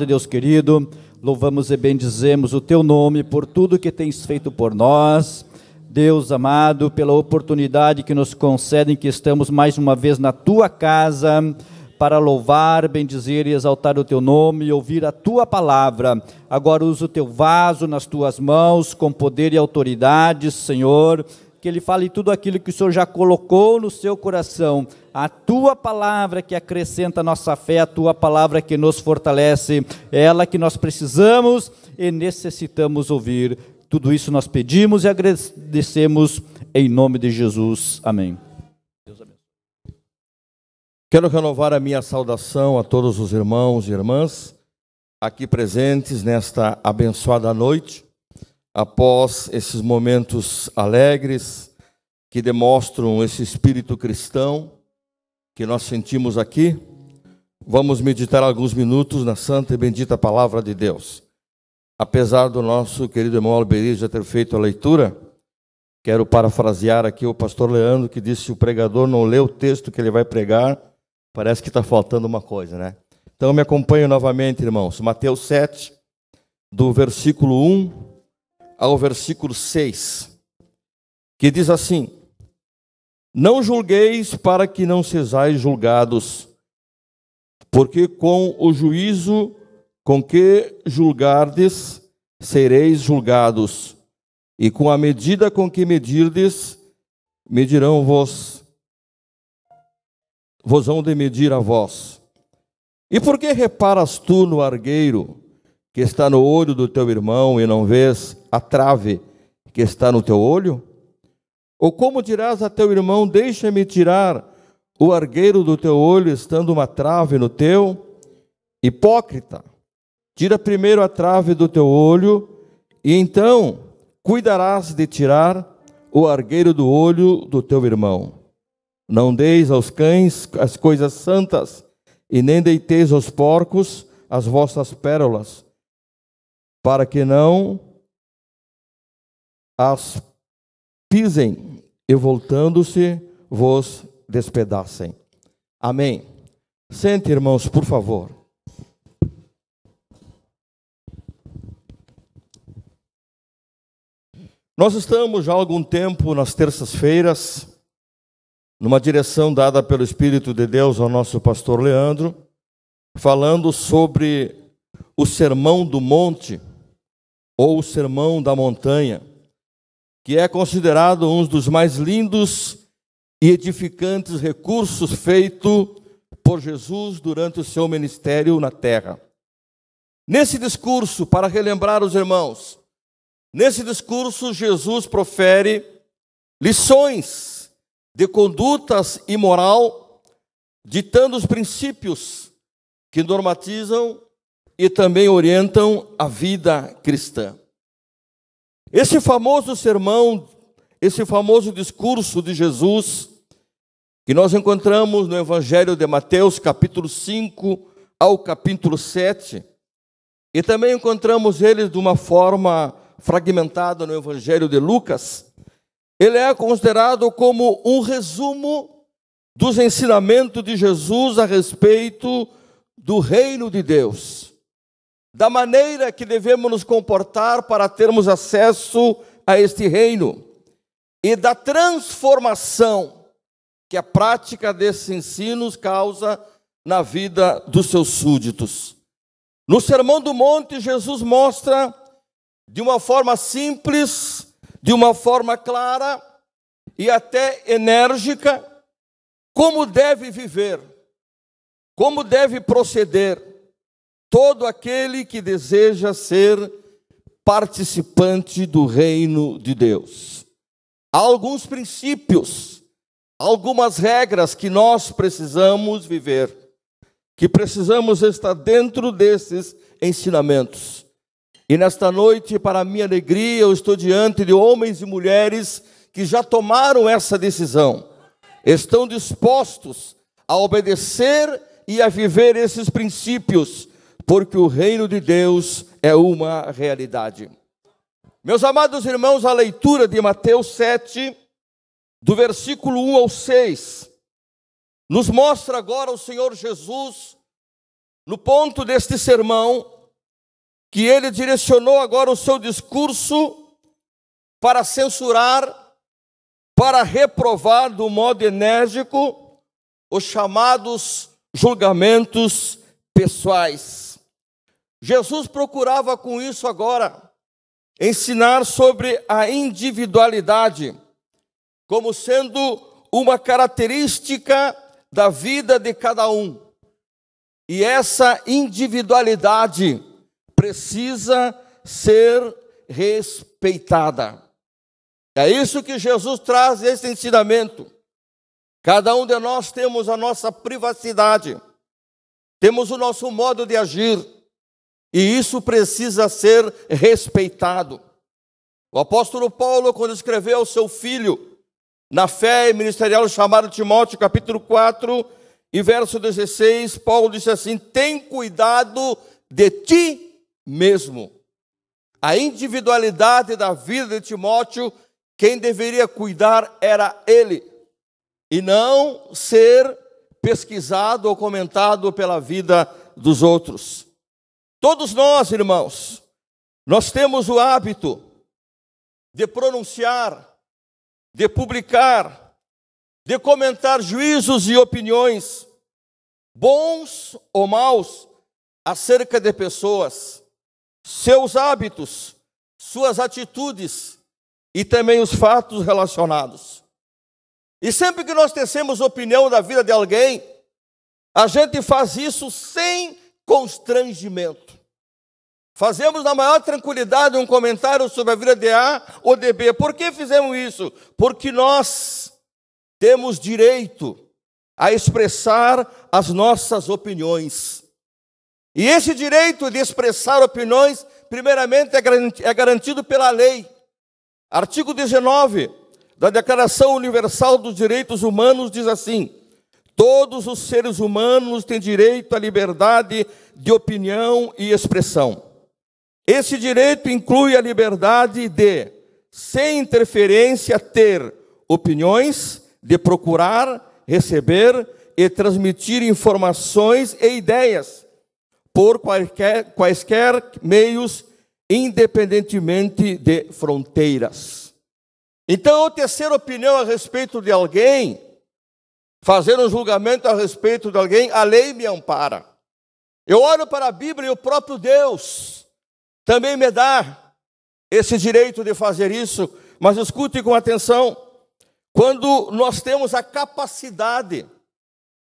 Deus querido, louvamos e bendizemos o Teu nome por tudo que tens feito por nós. Deus amado, pela oportunidade que nos concedem, que estamos mais uma vez na Tua casa, para louvar, bendizer e exaltar o Teu nome e ouvir a Tua palavra. Agora usa o Teu vaso nas Tuas mãos, com poder e autoridade, Senhor, que ele fale tudo aquilo que o Senhor já colocou no seu coração, a Tua palavra que acrescenta a nossa fé, a Tua palavra que nos fortalece, é ela que nós precisamos e necessitamos ouvir. Tudo isso nós pedimos e agradecemos em nome de Jesus. Amém. Deus abençoe. Quero renovar a minha saudação a todos os irmãos e irmãs aqui presentes nesta abençoada noite. Após esses momentos alegres que demonstram esse espírito cristão que nós sentimos aqui, vamos meditar alguns minutos na santa e bendita palavra de Deus. Apesar do nosso querido irmão Alberi já ter feito a leitura, quero parafrasear aqui o pastor Leandro, que disse que o pregador não lê o texto que ele vai pregar, parece que está faltando uma coisa, né? Então me acompanhem novamente, irmãos. Mateus 7, do versículo 1 ao versículo 6, que diz assim: não julgueis para que não sejais julgados, porque com o juízo com que julgardes, sereis julgados, e com a medida com que medirdes, medirão-vos, vos hão de medir a vós. E por que reparas tu no argueiro que está no olho do teu irmão, e não vês a trave que está no teu olho? Ou como dirás a teu irmão, deixa-me tirar o argueiro do teu olho, estando uma trave no teu? Hipócrita, tira primeiro a trave do teu olho, e então cuidarás de tirar o argueiro do olho do teu irmão. Não deis aos cães as coisas santas, e nem deiteis aos porcos as vossas pérolas, para que não as pisem e, voltando-se, vos despedacem. Amém. Sente, irmãos, por favor. Nós estamos já há algum tempo nas terças-feiras, numa direção dada pelo Espírito de Deus ao nosso pastor Leandro, falando sobre o Sermão do Monte, ou o Sermão da Montanha, que é considerado um dos mais lindos e edificantes recursos feito por Jesus durante o seu ministério na terra. Nesse discurso, para relembrar os irmãos, nesse discurso Jesus profere lições de condutas e moral, ditando os princípios que normatizam e também orientam a vida cristã. Esse famoso sermão, esse famoso discurso de Jesus, que nós encontramos no Evangelho de Mateus, capítulo 5 ao capítulo 7, e também encontramos ele de uma forma fragmentada no Evangelho de Lucas. Ele é considerado como um resumo dos ensinamentos de Jesus a respeito do reino de Deus, da maneira que devemos nos comportar para termos acesso a este reino, e da transformação que a prática desses ensinos causa na vida dos seus súditos. No Sermão do Monte, Jesus mostra de uma forma simples, de uma forma clara e até enérgica, como deve viver, como deve proceder todo aquele que deseja ser participante do reino de Deus. Há alguns princípios, algumas regras que nós precisamos viver, que precisamos estar dentro desses ensinamentos. E nesta noite, para minha alegria, eu estou diante de homens e mulheres que já tomaram essa decisão, estão dispostos a obedecer e a viver esses princípios, porque o reino de Deus é uma realidade. Meus amados irmãos, a leitura de Mateus 7, do versículo 1 ao 6, nos mostra agora o Senhor Jesus no ponto deste sermão, que ele direcionou agora o seu discurso para censurar, para reprovar do modo enérgico os chamados julgamentos pessoais. Jesus procurava com isso agora ensinar sobre a individualidade, como sendo uma característica da vida de cada um. E essa individualidade precisa ser respeitada. É isso que Jesus traz, esse ensinamento. Cada um de nós temos a nossa privacidade, temos o nosso modo de agir, e isso precisa ser respeitado. O apóstolo Paulo, quando escreveu ao seu filho, na fé ministerial chamado Timóteo, capítulo 4, e verso 16, Paulo disse assim: tem cuidado de ti mesmo. A individualidade da vida de Timóteo, quem deveria cuidar era ele, e não ser pesquisado ou comentado pela vida dos outros. Todos nós, irmãos, nós temos o hábito de pronunciar, de publicar, de comentar juízos e opiniões, bons ou maus, acerca de pessoas, seus hábitos, suas atitudes e também os fatos relacionados. E sempre que nós tecemos opinião da vida de alguém, a gente faz isso sem constrangimento. Fazemos na maior tranquilidade um comentário sobre a vida de A ou de B. Por que fizemos isso? Porque nós temos direito a expressar as nossas opiniões. E esse direito de expressar opiniões, primeiramente, é garantido pela lei. Artigo 19 da Declaração Universal dos Direitos Humanos diz assim: todos os seres humanos têm direito à liberdade de opinião e expressão. Esse direito inclui a liberdade de, sem interferência, ter opiniões, de procurar, receber e transmitir informações e ideias por quaisquer meios, independentemente de fronteiras. Então, ao tecer opinião a respeito de alguém, fazer um julgamento a respeito de alguém, a lei me ampara. Eu olho para a Bíblia e o próprio Deus também me dá esse direito de fazer isso, mas escute com atenção. Quando nós temos a capacidade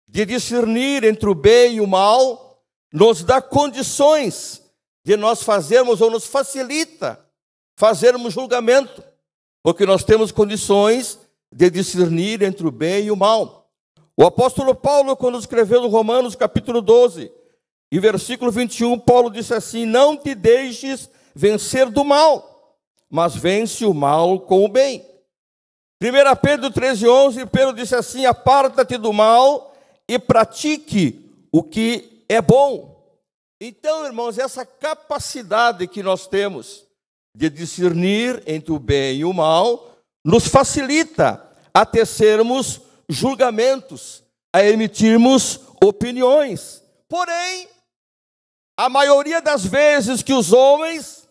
de discernir entre o bem e o mal, nos dá condições de nós fazermos, ou nos facilita fazermos julgamento, porque nós temos condições de discernir entre o bem e o mal. O apóstolo Paulo, quando escreveu no Romanos capítulo 12, e versículo 21, Paulo disse assim: não te deixes vencer do mal, mas vence o mal com o bem. 1 Pedro 13:11, Pedro disse assim: aparta-te do mal e pratique o que é bom. Então, irmãos, essa capacidade que nós temos de discernir entre o bem e o mal nos facilita a tecermos julgamentos, a emitirmos opiniões. Porém, a maioria das vezes que os homens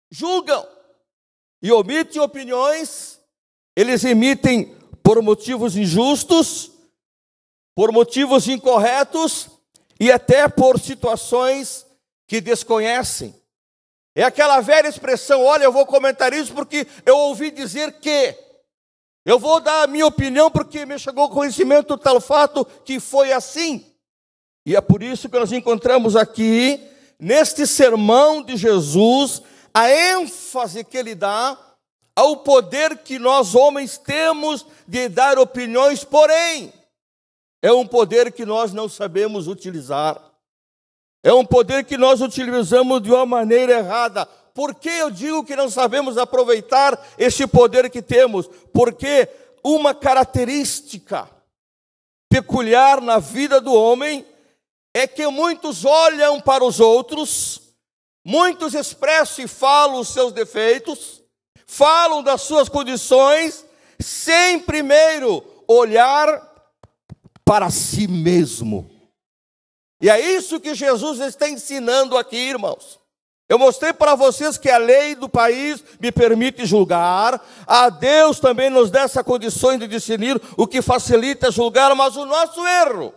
julgam e omitem opiniões, eles emitem por motivos injustos, por motivos incorretos e até por situações que desconhecem. É aquela velha expressão: olha, eu vou comentar isso porque eu ouvi dizer que. Eu vou dar a minha opinião porque me chegou conhecimento tal fato que foi assim. E é por isso que nós encontramos aqui, neste sermão de Jesus, a ênfase que ele dá ao poder que nós homens temos de dar opiniões, porém, é um poder que nós não sabemos utilizar. É um poder que nós utilizamos de uma maneira errada. Por que eu digo que não sabemos aproveitar esse poder que temos? Porque uma característica peculiar na vida do homem é que muitos olham para os outros, muitos expressam e falam os seus defeitos, falam das suas condições, sem primeiro olhar para si mesmo. E é isso que Jesus está ensinando aqui, irmãos. Eu mostrei para vocês que a lei do país me permite julgar, a Deus também nos dá essa condição de discernir, o que facilita julgar, mas o nosso erro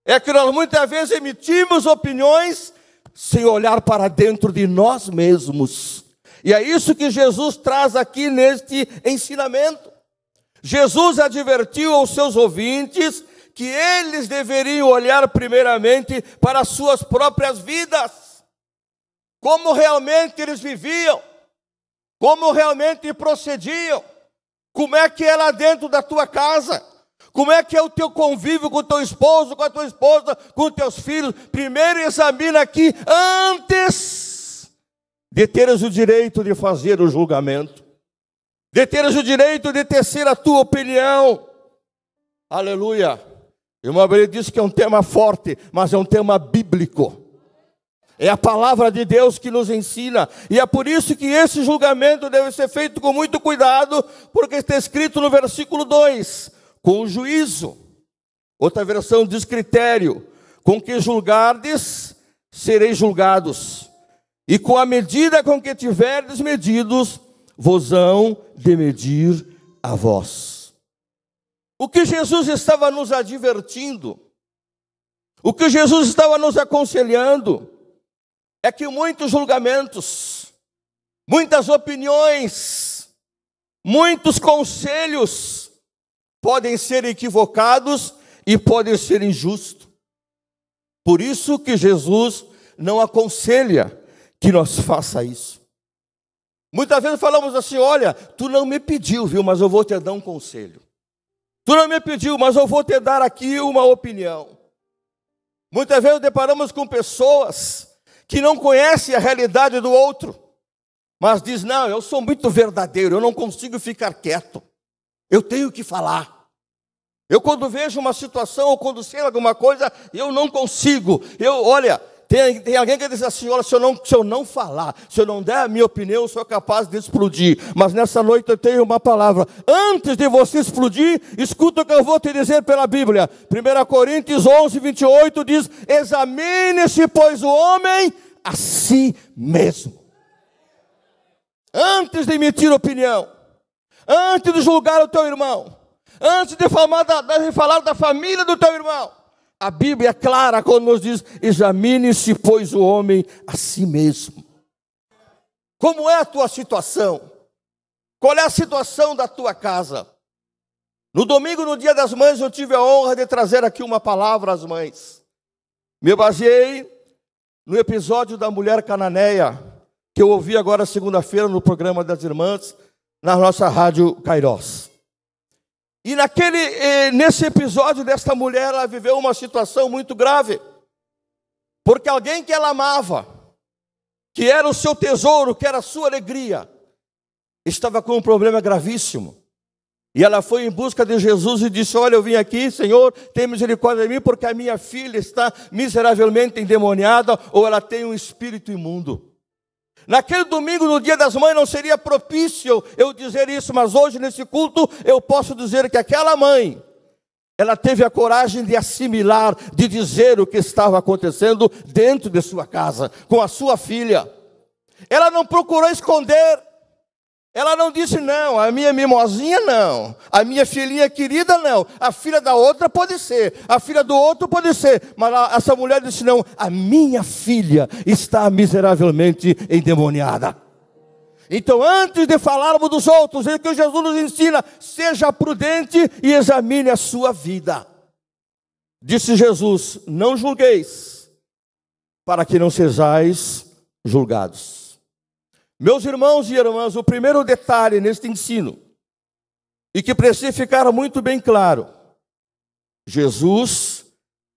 é que nós muitas vezes emitimos opiniões sem olhar para dentro de nós mesmos. E é isso que Jesus traz aqui neste ensinamento. Jesus advertiu aos seus ouvintes que eles deveriam olhar primeiramente para as suas próprias vidas, como realmente eles viviam, como realmente procediam, como é que é lá dentro da tua casa, como é que é o teu convívio com o teu esposo, com a tua esposa, com os teus filhos. Primeiro examina aqui, antes de teres o direito de fazer o julgamento, de teres o direito de tecer a tua opinião. Aleluia. O irmão Abel disse que é um tema forte, mas é um tema bíblico. É a palavra de Deus que nos ensina. E é por isso que esse julgamento deve ser feito com muito cuidado, porque está escrito no versículo 2, com juízo. Outra versão diz critério. Com que julgardes, sereis julgados. E com a medida com que tiverdes medidos, vos hão de medir a vós. O que Jesus estava nos advertindo, o que Jesus estava nos aconselhando, é que muitos julgamentos, muitas opiniões, muitos conselhos podem ser equivocados e podem ser injustos. Por isso que Jesus não aconselha que nós faça isso. Muitas vezes falamos assim, olha, tu não me pediu, viu, mas eu vou te dar um conselho. Tu não me pediu, mas eu vou te dar aqui uma opinião. Muitas vezes deparamos com pessoas que não conhecem a realidade do outro, mas diz, não, eu sou muito verdadeiro, eu não consigo ficar quieto, eu tenho que falar. Eu quando vejo uma situação, ou quando sei alguma coisa, eu não consigo. Olha, tem alguém que diz assim, olha, se eu não falar, se eu não der a minha opinião, eu sou capaz de explodir. Mas nessa noite eu tenho uma palavra. Antes de você explodir, escuta o que eu vou te dizer pela Bíblia. 1 Coríntios 11, 28 diz, examine-se, pois, o homem a si mesmo. Antes de emitir opinião, antes de julgar o teu irmão, antes de falar da família do teu irmão, a Bíblia é clara quando nos diz, examine-se, pois, o homem a si mesmo. Como é a tua situação? Qual é a situação da tua casa? No domingo, no Dia das Mães, eu tive a honra de trazer aqui uma palavra às mães. Me baseei no episódio da mulher cananeia, que eu ouvi agora segunda-feira no programa das irmãs, na nossa rádio Kairos. E nesse episódio desta mulher, ela viveu uma situação muito grave. Porque alguém que ela amava, que era o seu tesouro, que era a sua alegria, estava com um problema gravíssimo. E ela foi em busca de Jesus e disse, olha, eu vim aqui, Senhor, tem misericórdia de mim, porque a minha filha está miseravelmente endemoniada, ou ela tem um espírito imundo. Naquele domingo, no Dia das Mães, não seria propício eu dizer isso, mas hoje, nesse culto, eu posso dizer que aquela mãe, ela teve a coragem de assimilar, de dizer o que estava acontecendo dentro de sua casa, com a sua filha. Ela não procurou esconder, ela não disse, não, a minha mimosinha não, a minha filhinha querida não, a filha da outra pode ser, a filha do outro pode ser, mas essa mulher disse, não, a minha filha está miseravelmente endemoniada. Então, antes de falarmos dos outros, é o que Jesus nos ensina, seja prudente e examine a sua vida. Disse Jesus, não julgueis, para que não sejais julgados. Meus irmãos e irmãs, o primeiro detalhe neste ensino, e que precisa ficar muito bem claro, Jesus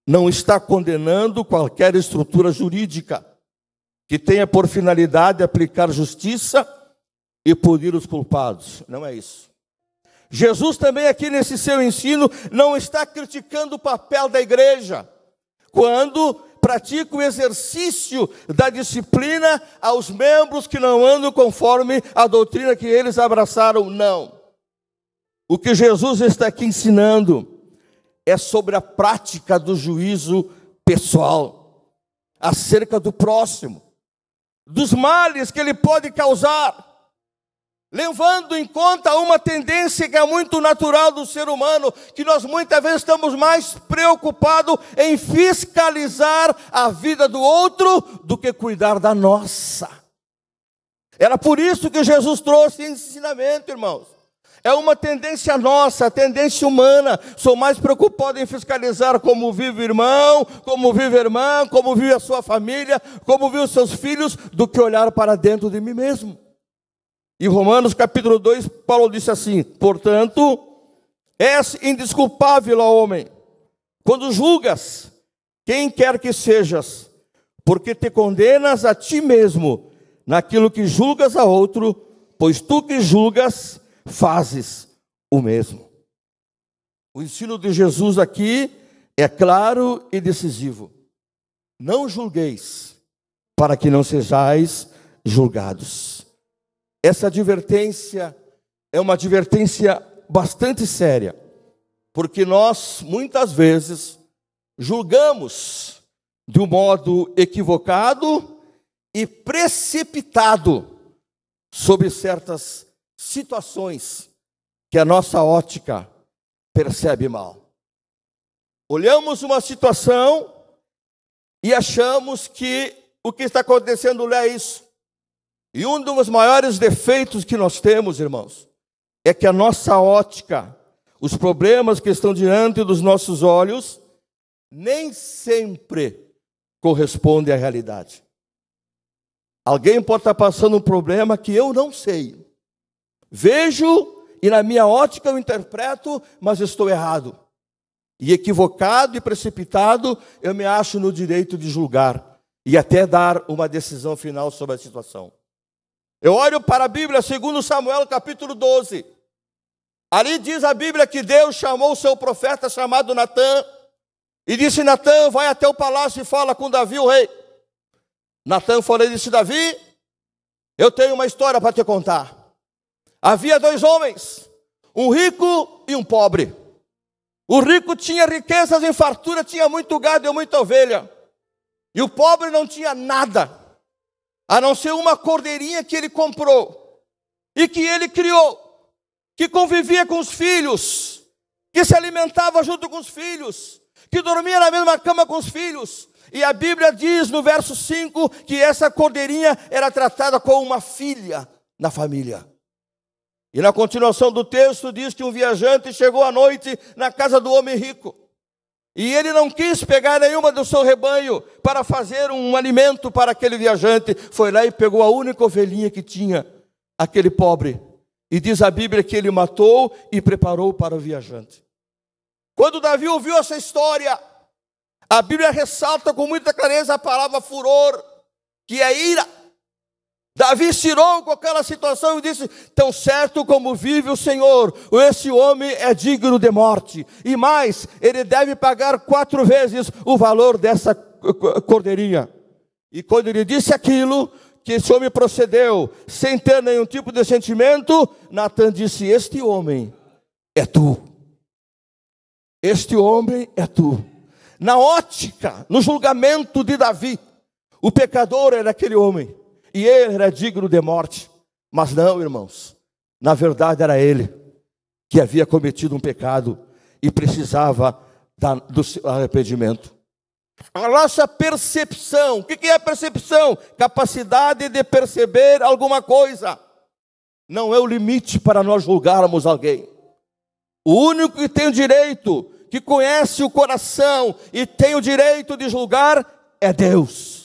não está condenando qualquer estrutura jurídica que tenha por finalidade aplicar justiça e punir os culpados. Não é isso. Jesus também aqui nesse seu ensino não está criticando o papel da igreja, quando pratica o exercício da disciplina aos membros que não andam conforme a doutrina que eles abraçaram, não. O que Jesus está aqui ensinando é sobre a prática do juízo pessoal, acerca do próximo, dos males que ele pode causar, levando em conta uma tendência que é muito natural do ser humano, que nós muitas vezes estamos mais preocupados em fiscalizar a vida do outro do que cuidar da nossa. Era por isso que Jesus trouxe esse ensinamento, irmãos. É uma tendência nossa, a tendência humana. Sou mais preocupado em fiscalizar como vive o irmão, como vive a irmã, como vive a sua família, como vive os seus filhos, do que olhar para dentro de mim mesmo. Em Romanos capítulo 2, Paulo disse assim: portanto, és indesculpável, ó homem, quando julgas quem quer que sejas, porque te condenas a ti mesmo naquilo que julgas a outro, pois tu que julgas fazes o mesmo. O ensino de Jesus aqui é claro e decisivo: não julgueis, para que não sejais julgados. Essa advertência é uma advertência bastante séria, porque nós muitas vezes julgamos de um modo equivocado e precipitado sobre certas situações que a nossa ótica percebe mal. Olhamos uma situação e achamos que o que está acontecendo é isso. E um dos maiores defeitos que nós temos, irmãos, é que a nossa ótica, os problemas que estão diante dos nossos olhos, nem sempre correspondem à realidade. Alguém pode estar passando um problema que eu não sei. Vejo e na minha ótica eu interpreto, mas estou errado. E equivocado e precipitado, eu me acho no direito de julgar e até dar uma decisão final sobre a situação. Eu olho para a Bíblia, segundo Samuel, capítulo 12. Ali diz a Bíblia que Deus chamou o seu profeta chamado Natã e disse: Natã, vai até o palácio e fala com Davi, o rei. Natã falou e disse: Davi, eu tenho uma história para te contar. Havia dois homens, um rico e um pobre. O rico tinha riquezas em fartura, tinha muito gado e muita ovelha. E o pobre não tinha nada, a não ser uma cordeirinha que ele comprou e que ele criou, que convivia com os filhos, que se alimentava junto com os filhos, que dormia na mesma cama com os filhos. E a Bíblia diz no verso 5 que essa cordeirinha era tratada como uma filha na família. E na continuação do texto diz que um viajante chegou à noite na casa do homem rico. E ele não quis pegar nenhuma do seu rebanho para fazer um alimento para aquele viajante. Foi lá e pegou a única ovelhinha que tinha, aquele pobre. E diz a Bíblia que ele matou e preparou para o viajante. Quando Davi ouviu essa história, a Bíblia ressalta com muita clareza a palavra furor, que é ira. Davi tirou com aquela situação e disse: tão certo como vive o Senhor, esse homem é digno de morte. E mais, ele deve pagar 4 vezes o valor dessa cordeirinha. E quando ele disse aquilo, que esse homem procedeu sem ter nenhum tipo de sentimento, Natã disse: este homem é tu. Este homem é tu. Na ótica, no julgamento de Davi, o pecador era aquele homem. E ele era digno de morte. Mas não, irmãos. Na verdade era ele que havia cometido um pecado e precisava do arrependimento. A nossa percepção. O que é percepção? Capacidade de perceber alguma coisa. Não é o limite para nós julgarmos alguém. O único que tem o direito, que conhece o coração e tem o direito de julgar, é Deus.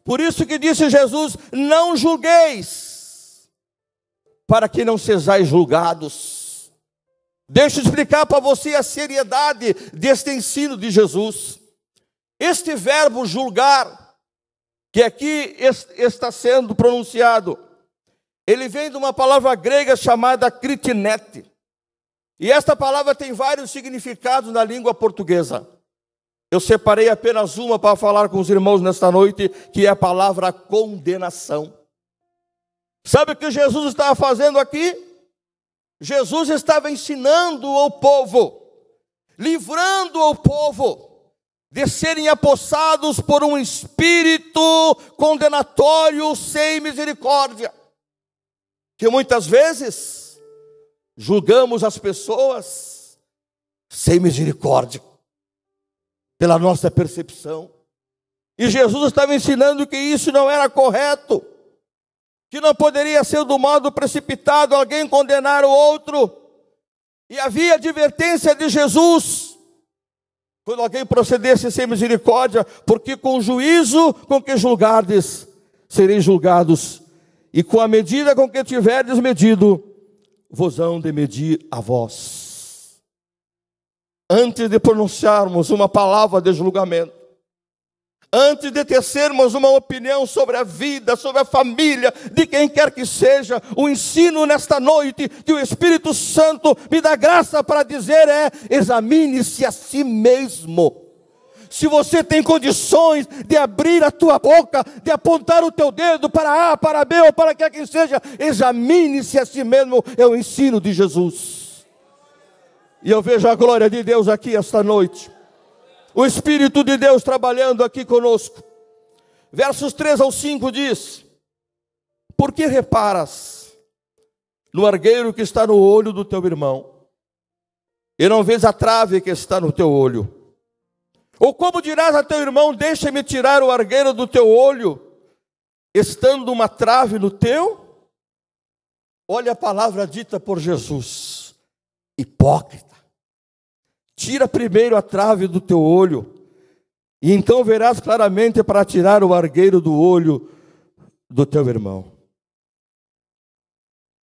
Por isso que disse Jesus: não julgueis, para que não sejais julgados. Deixa eu explicar para você a seriedade deste ensino de Jesus. Este verbo julgar, que aqui está sendo pronunciado, ele vem de uma palavra grega chamada kritinete. E esta palavra tem vários significados na língua portuguesa. Eu separei apenas uma para falar com os irmãos nesta noite, que é a palavra condenação. Sabe o que Jesus estava fazendo aqui? Jesus estava ensinando ao povo, livrando ao povo de serem apossados por um espírito condenatório sem misericórdia, que muitas vezes julgamos as pessoas sem misericórdia, pela nossa percepção. E Jesus estava ensinando que isso não era correto, que não poderia ser do modo precipitado alguém condenar o outro. E havia advertência de Jesus, quando alguém procedesse sem misericórdia, porque com o juízo com que julgardes, sereis julgados, e com a medida com que tiverdes medido, vos hão de medir a vós. Antes de pronunciarmos uma palavra de julgamento, antes de tecermos uma opinião sobre a vida, sobre a família, de quem quer que seja, o ensino nesta noite que o Espírito Santo me dá graça para dizer é: examine-se a si mesmo. Se você tem condições de abrir a tua boca, de apontar o teu dedo para A, para B ou para quer que seja, examine-se a si mesmo, é o ensino de Jesus. E eu vejo a glória de Deus aqui esta noite. O Espírito de Deus trabalhando aqui conosco. Versos 3 ao 5 diz: por que reparas no argueiro que está no olho do teu irmão, e não vês a trave que está no teu olho? Ou como dirás a teu irmão: deixa-me tirar o argueiro do teu olho, estando uma trave no teu? Olha a palavra dita por Jesus: hipócrita. Tira primeiro a trave do teu olho, e então verás claramente para tirar o argueiro do olho do teu irmão.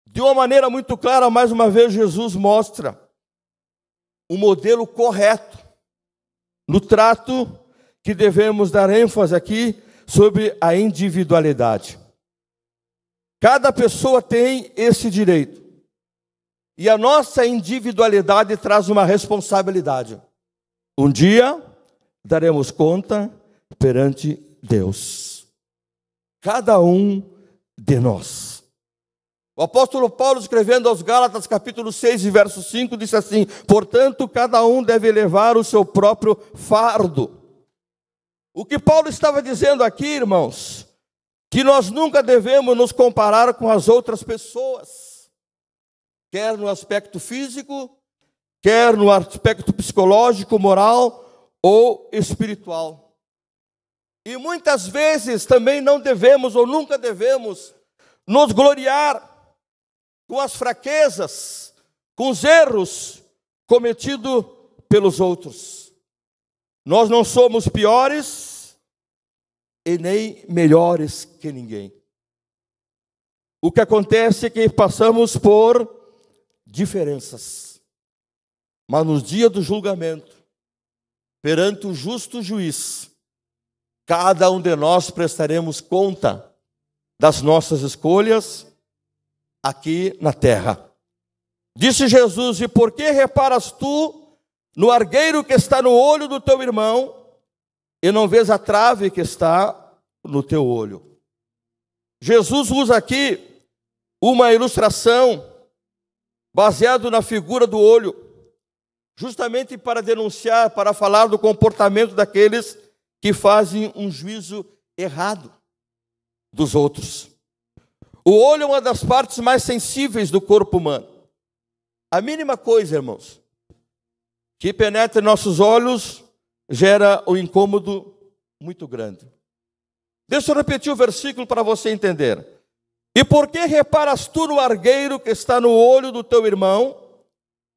De uma maneira muito clara, mais uma vez, Jesus mostra o modelo correto no trato que devemos dar ênfase aqui sobre a individualidade. Cada pessoa tem esse direito. E a nossa individualidade traz uma responsabilidade. Um dia daremos conta perante Deus. Cada um de nós. O apóstolo Paulo, escrevendo aos Gálatas, capítulo 6, verso 5, disse assim: portanto, cada um deve levar o seu próprio fardo. O que Paulo estava dizendo aqui, irmãos, que nós nunca devemos nos comparar com as outras pessoas, quer no aspecto físico, quer no aspecto psicológico, moral ou espiritual. E muitas vezes também não devemos ou nunca devemos nos gloriar com as fraquezas, com os erros cometidos pelos outros. Nós não somos piores e nem melhores que ninguém. O que acontece é que passamos por diferenças, mas no dia do julgamento, perante o justo juiz, cada um de nós prestaremos conta das nossas escolhas aqui na terra. Disse Jesus: e por que reparas tu no argueiro que está no olho do teu irmão, e não vês a trave que está no teu olho? Jesus usa aqui uma ilustração baseado na figura do olho, justamente para denunciar, para falar do comportamento daqueles que fazem um juízo errado dos outros. O olho é uma das partes mais sensíveis do corpo humano. A mínima coisa, irmãos, que penetra em nossos olhos, gera um incômodo muito grande. Deixa eu repetir o versículo para você entender. E por que reparas tu no argueiro que está no olho do teu irmão,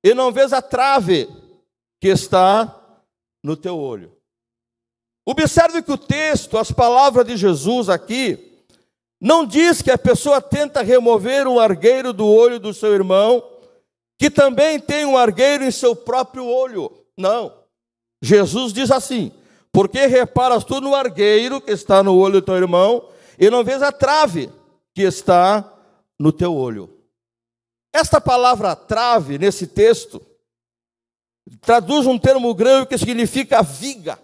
e não vês a trave que está no teu olho? Observe que o texto, as palavras de Jesus aqui, não diz que a pessoa tenta remover um argueiro do olho do seu irmão, que também tem um argueiro em seu próprio olho. Não. Jesus diz assim: por que reparas tu no argueiro que está no olho do teu irmão, e não vês a trave que está no teu olho? Esta palavra trave, nesse texto, traduz um termo grego que significa viga,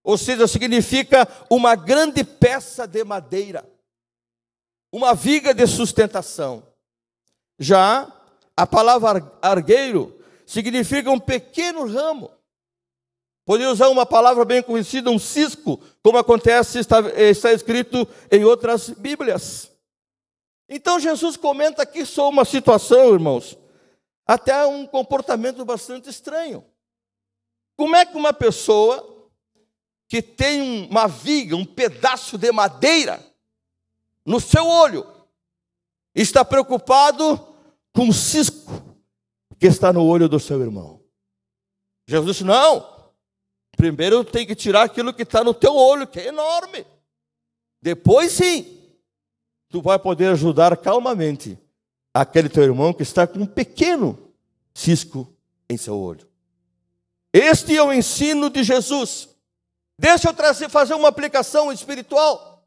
ou seja, significa uma grande peça de madeira, uma viga de sustentação. Já a palavra argueiro significa um pequeno ramo, Poderia usar uma palavra bem conhecida, um cisco, como acontece, está escrito em outras Bíblias. Então Jesus comenta aqui sobre uma situação, irmãos, até um comportamento bastante estranho. Como é que uma pessoa que tem uma viga, um pedaço de madeira no seu olho, está preocupado com o cisco que está no olho do seu irmão? Jesus disse, não, primeiro tem que tirar aquilo que está no teu olho, que é enorme. Depois sim, tu vai poder ajudar calmamente aquele teu irmão que está com um pequeno cisco em seu olho. Este é o ensino de Jesus. Deixa eu fazer uma aplicação espiritual.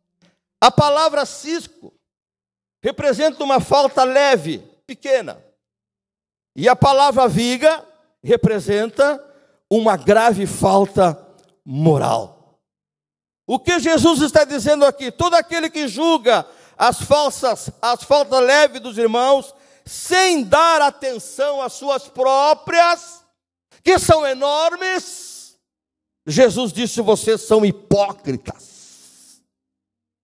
A palavra cisco representa uma falta leve, pequena. E a palavra viga representa uma grave falta moral. O que Jesus está dizendo aqui? Todo aquele que julga as faltas leves dos irmãos, sem dar atenção às suas próprias, que são enormes, Jesus disse, vocês são hipócritas.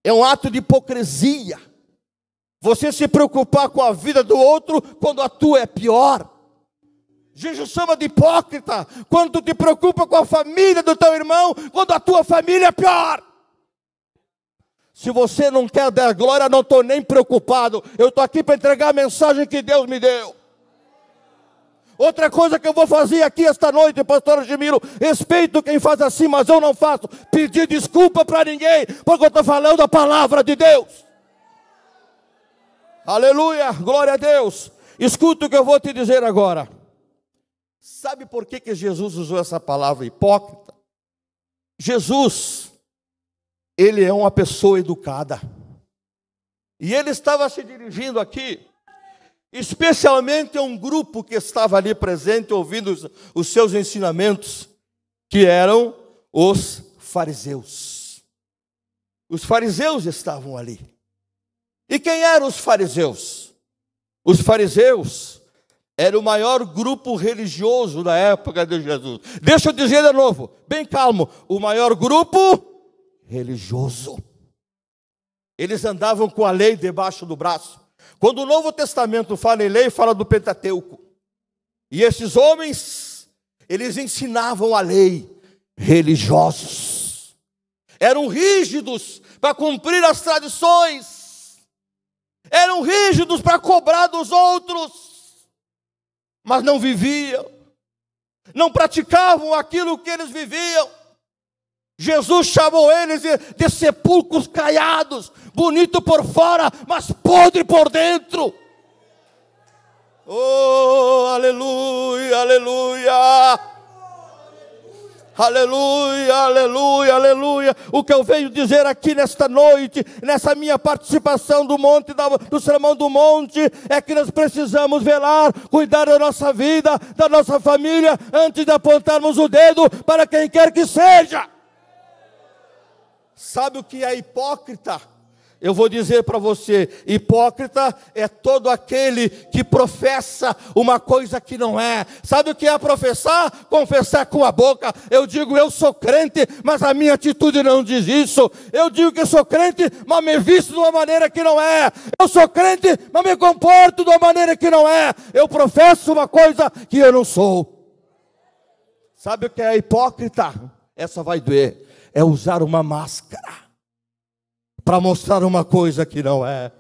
É um ato de hipocrisia. Você se preocupar com a vida do outro, quando a tua é pior. Jesus chama de hipócrita quando tu te preocupa com a família do teu irmão, quando a tua família é pior. Se você não quer dar glória, não estou nem preocupado. Eu estou aqui para entregar a mensagem que Deus me deu. Outra coisa que eu vou fazer aqui esta noite, pastor Gemiro, respeito quem faz assim, mas eu não faço. Pedir desculpa para ninguém, porque eu estou falando a palavra de Deus. Aleluia, glória a Deus. Escuta o que eu vou te dizer agora. Sabe por que Jesus usou essa palavra hipócrita? Jesus, ele é uma pessoa educada. E ele estava se dirigindo aqui, especialmente a um grupo que estava ali presente, ouvindo os seus ensinamentos, que eram os fariseus. Os fariseus estavam ali. E quem eram os fariseus? Os fariseus eram o maior grupo religioso da época de Jesus. Deixa eu dizer de novo, bem calmo, o maior grupo religioso. Eles andavam com a lei debaixo do braço. Quando o Novo Testamento fala em lei, fala do Pentateuco. E esses homens, eles ensinavam a lei, religiosos. Eram rígidos para cumprir as tradições. Eram rígidos para cobrar dos outros. Mas não viviam. Não praticavam aquilo que eles viviam. Jesus chamou eles de sepulcros caiados, bonito por fora, mas podre por dentro. Oh, aleluia, aleluia. Aleluia, aleluia, aleluia. O que eu venho dizer aqui nesta noite, nessa minha participação do Sermão do Monte, é que nós precisamos velar, cuidar da nossa vida, da nossa família, antes de apontarmos o dedo para quem quer que seja. Sabe o que é hipócrita? Eu vou dizer para você, hipócrita é todo aquele que professa uma coisa que não é. Sabe o que é professar? Confessar com a boca. Eu digo, eu sou crente, mas a minha atitude não diz isso. Eu digo que sou crente, mas me visto de uma maneira que não é. Eu sou crente, mas me comporto de uma maneira que não é. Eu professo uma coisa que eu não sou. Sabe o que é hipócrita? Essa vai doer. É usar uma máscara para mostrar uma coisa que não é.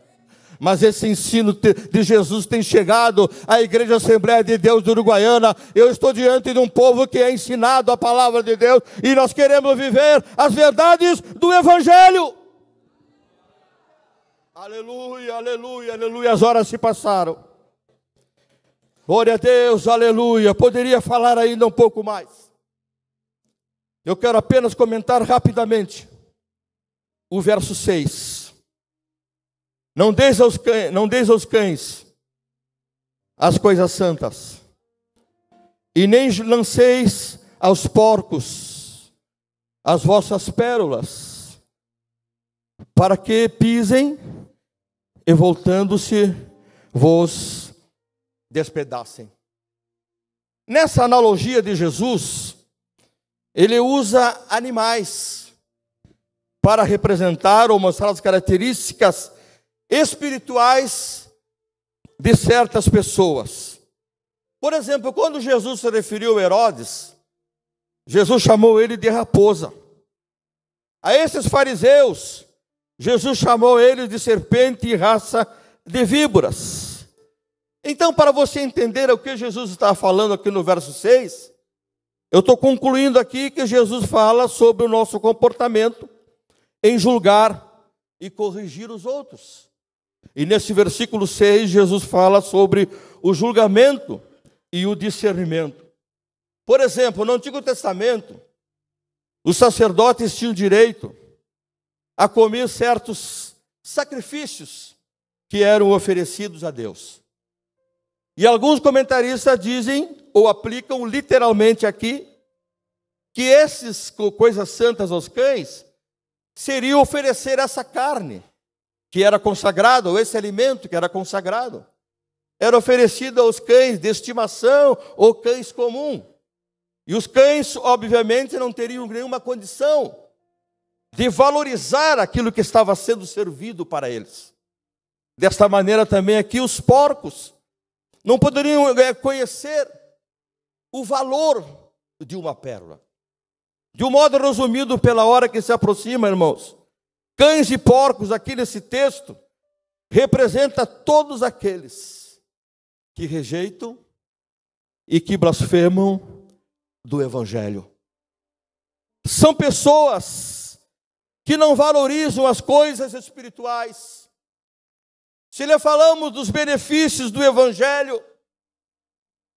Mas esse ensino de Jesus tem chegado à Igreja Assembleia de Deus de Uruguaiana. Eu estou diante de um povo que é ensinado a palavra de Deus, e nós queremos viver as verdades do Evangelho. Aleluia, aleluia, aleluia. As horas se passaram. Glória a Deus, aleluia. Poderia falar ainda um pouco mais. Eu quero apenas comentar rapidamente o verso 6. Não deis aos cães as coisas santas, e nem lanceis aos porcos as vossas pérolas, para que pisem e voltando-se vos despedacem. Nessa analogia de Jesus, ele usa animais para representar ou mostrar as características espirituais de certas pessoas. Por exemplo, quando Jesus se referiu a Herodes, Jesus chamou ele de raposa. A esses fariseus, Jesus chamou eles de serpente e raça de víboras. Então, para você entender o que Jesus está falando aqui no verso 6, eu estou concluindo aqui que Jesus fala sobre o nosso comportamento em julgar e corrigir os outros. E nesse versículo 6, Jesus fala sobre o julgamento e o discernimento. Por exemplo, no Antigo Testamento, os sacerdotes tinham direito a comer certos sacrifícios que eram oferecidos a Deus. E alguns comentaristas dizem, ou aplicam literalmente aqui, que esses coisas santas aos cães seria oferecer essa carne que era consagrada, ou esse alimento que era consagrado. Era oferecido aos cães de estimação ou cães comuns. E os cães, obviamente, não teriam nenhuma condição de valorizar aquilo que estava sendo servido para eles. Desta maneira também aqui os porcos não poderiam conhecer o valor de uma pérola. De um modo resumido, pela hora que se aproxima, irmãos, cães e porcos aqui nesse texto representa todos aqueles que rejeitam e que blasfemam do Evangelho. São pessoas que não valorizam as coisas espirituais. Se lhe falamos dos benefícios do Evangelho,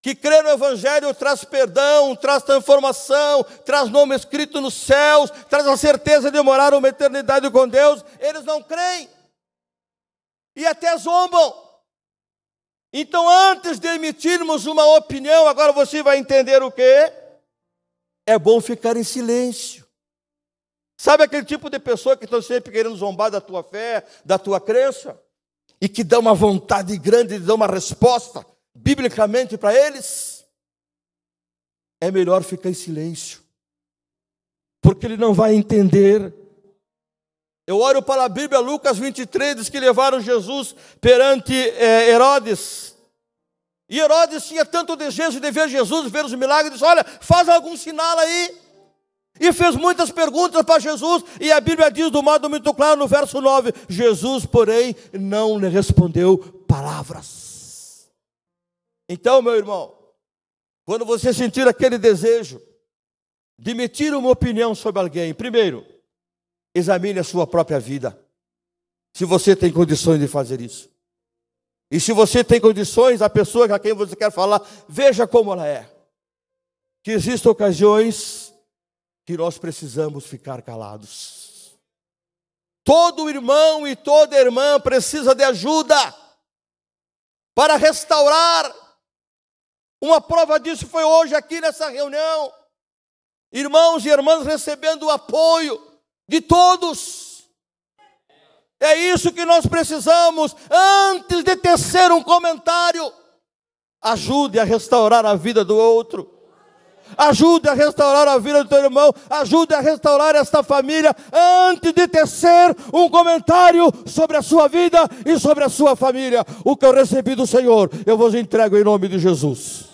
que crê no Evangelho traz perdão, traz transformação, traz nome escrito nos céus, traz a certeza de morar uma eternidade com Deus, eles não creem e até zombam. Então, antes de emitirmos uma opinião, agora você vai entender o quê? É bom ficar em silêncio. Sabe aquele tipo de pessoa que está sempre querendo zombar da tua fé, da tua crença? E que dá uma vontade grande de dar uma resposta biblicamente para eles? É melhor ficar em silêncio, porque ele não vai entender. Eu olho para a Bíblia, Lucas 23, diz que levaram Jesus perante Herodes. E Herodes tinha tanto desejo de ver Jesus, ver os milagres, disse: olha, faz algum sinal aí. E fez muitas perguntas para Jesus, e a Bíblia diz do modo muito claro no verso 9, Jesus, porém, não lhe respondeu palavras. Então, meu irmão, quando você sentir aquele desejo de emitir uma opinião sobre alguém, primeiro, examine a sua própria vida, se você tem condições de fazer isso. E se você tem condições, a pessoa a quem você quer falar, veja como ela é. Que existem ocasiões que nós precisamos ficar calados. Todo irmão e toda irmã precisa de ajuda para restaurar. Uma prova disso foi hoje aqui nessa reunião. Irmãos e irmãs recebendo o apoio de todos. É isso que nós precisamos. Antes de tecer um comentário, ajude a restaurar a vida do outro. Ajude a restaurar a vida do teu irmão. Ajude a restaurar esta família. Antes de tecer um comentário sobre a sua vida e sobre a sua família. O que eu recebi do Senhor, eu vos entrego em nome de Jesus.